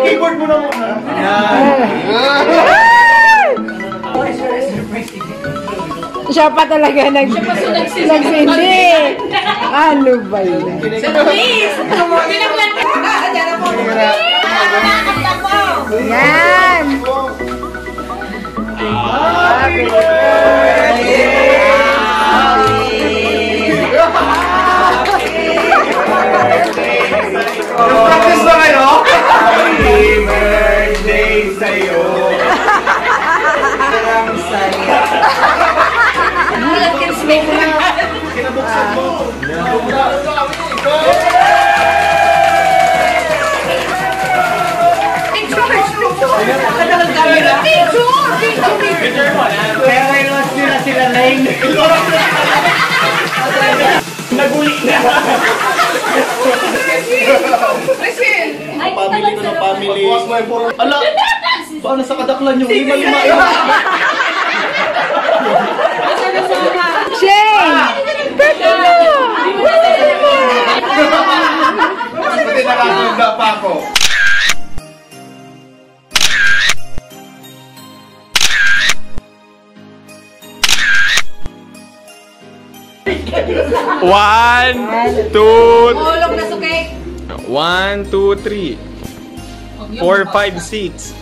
Keyboard mo na muna. Siya pa talaga nagsindi. Ano ba yun? Yan! Happy birthday! Practice ba kayo? Happy birthday sa'yo. Maraming saya. Bulat ka smell mo. Kinabuksan mo. Picture mo na. Pero may lost nila sila line. Naguli na. Family ko ng family. Ala, paano sa kadaklan yung lima-lima yun? Shane! Pwede na! Pati nakakunda pa ako. One, two, Ulog na sukay. 1, 2, 3, 4, 5, 6.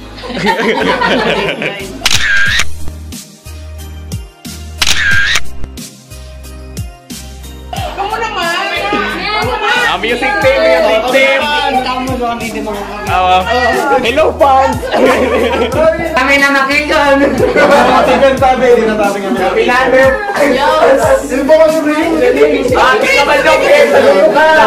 Kamu naman! Music team, music team. Hello, fans. Kami na makikan. Makikan sabi, hindi na sabi nga. Pilander. Sino ba ka sabihin? Bakit naman daw kayo sa lugar?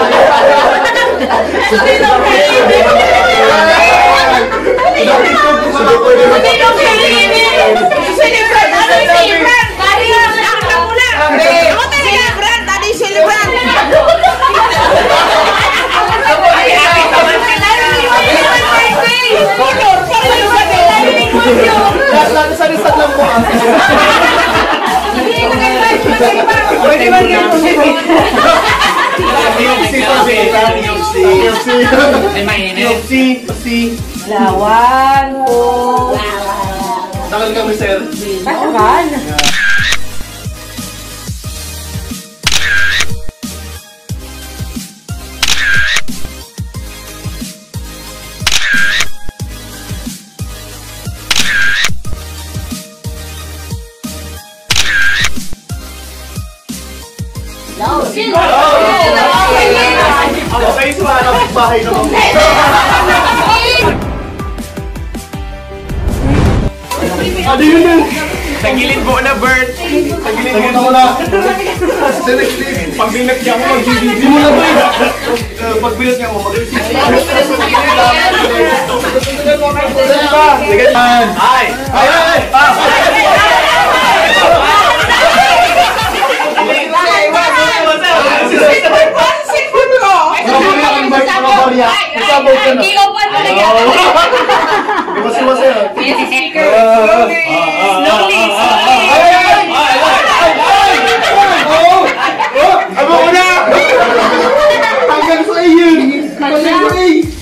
Salisad lang po. Pwede ba nga po siya? Lawan po. Takal kami, sir. Pasakal. Okay, sumarap ang bahay naman. Ano yun yun? Tagilid mo na, Bert. Tagilid mo na. Pag binat niya mo, mag-GGG mo na, Bert. Pag binat niya mo, mag-GGG. Ay! Ay! Ay!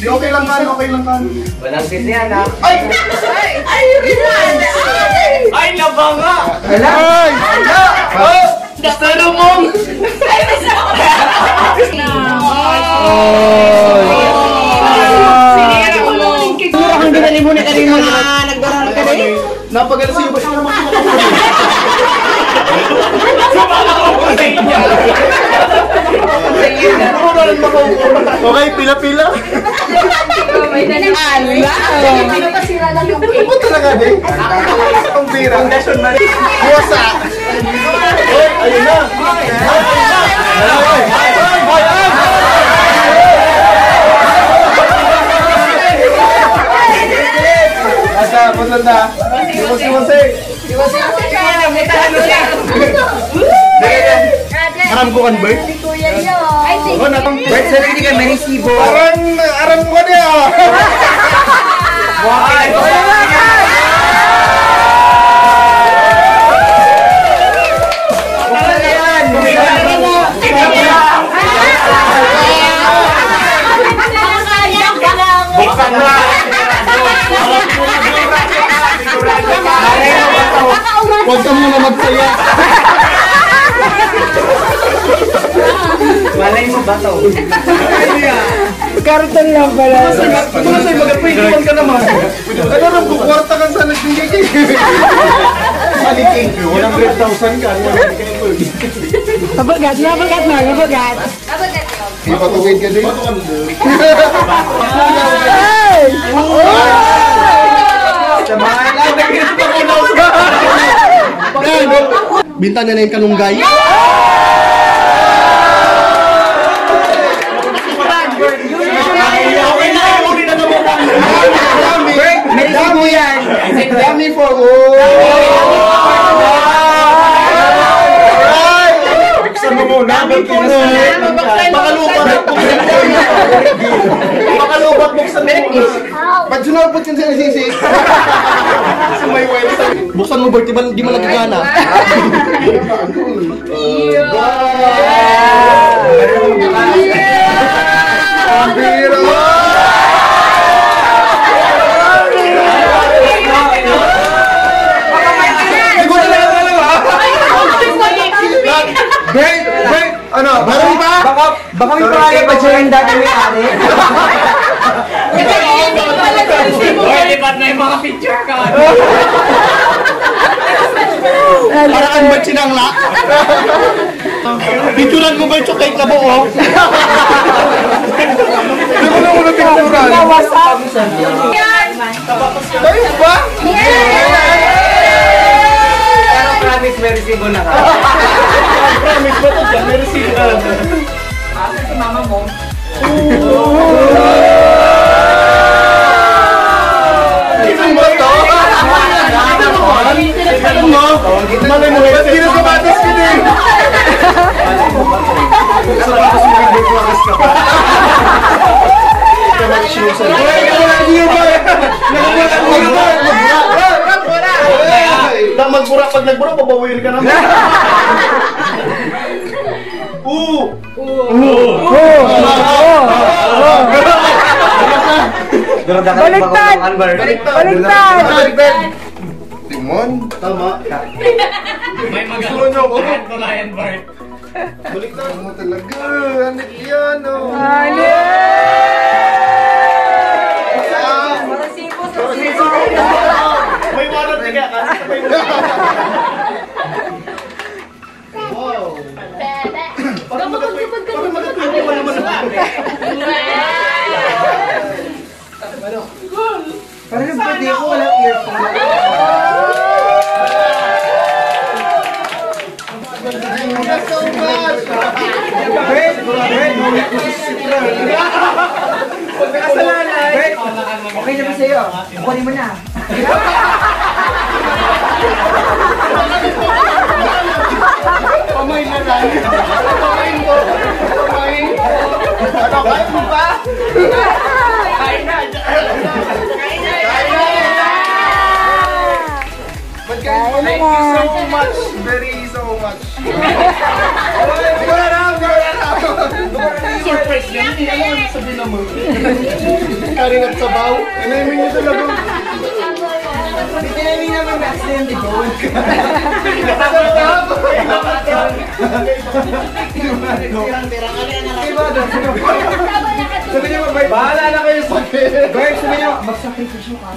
Okay lang kan, okay lang kan. Walang sin yan, ha? Ay! Ay, nabanga! Ay! Gusto na mong! Ang ginali mo na kanina na nagdaraan ka rin. Napagalas yung basta naman. Okay, pila-pila. Ano ba talaga din? Ang bira. Buwasa. Ayun na. Asa, punta na. Iwasi-wasi. Aram ko kan, Bert? Bert, sarili ka may resibo. Aram ko niya. Ay! Buksan na. Huwag ka muna magsaya. Malay mo ba to? Karton lang pala. Kung sa'yo mag-pwede ka naman. Ano rin, kukwarta ka sa nagbigay. Maliking. 100,000 ka. Nabagat na. Hindi pa tuwid ka din. Samahan lang. Binta na yung kanunggay. May resibo yan. Dami po. Buksan mo muna. Makalubat buksan mo muna. Ba't sunapot yun sa sisi? Buksan mo, Bert. Di ba nagagana? Ang biro! Bert! Ano? Meron pa? Baka may pangalan pa siya yung dati may ari. Lipat na yung mga picture ka. Para kang ba't sinangla? Picturan mo ba yung chocolate na buo? Hindi mo na muna picturan. Nawasak. Tayo ba? Pero promise may resibo na ka. Promise ba ito dyan? May receipt. Asa si mama mo? Isang ba ito? Ano mo? Malay mo, ba't kinasabatas ka din? Sabatas mo yung buwakas ka pa. Mag-shoesan. Magbura. Pag nagbura, babawin ka naman. Baliktad! Baliktad! Timon? Tama. May Susunod niyo ako. Ryan Bart. Baliktad mo talaga. Ano yan, oh. May warrant ka kasi may wow. Parang magatuloy mo naman Parang yung pwede ko walang earphone. Thank you so much. Okay na ba sa'yo? Kukunin mo na. Pamay na lang. Pamay mo. Pamay. Ano, kain mo ba? Kain na! But guys, thank you so much. Very so much. Surprise yan. Hindi alam mo sabihin naman. Karin at sabaw. Inaiming niyo talaga. Hindi naman accident ito. Sabi niyo, bahala na kayo sa akin. Bert, sabi niyo, magsakripisyo ka.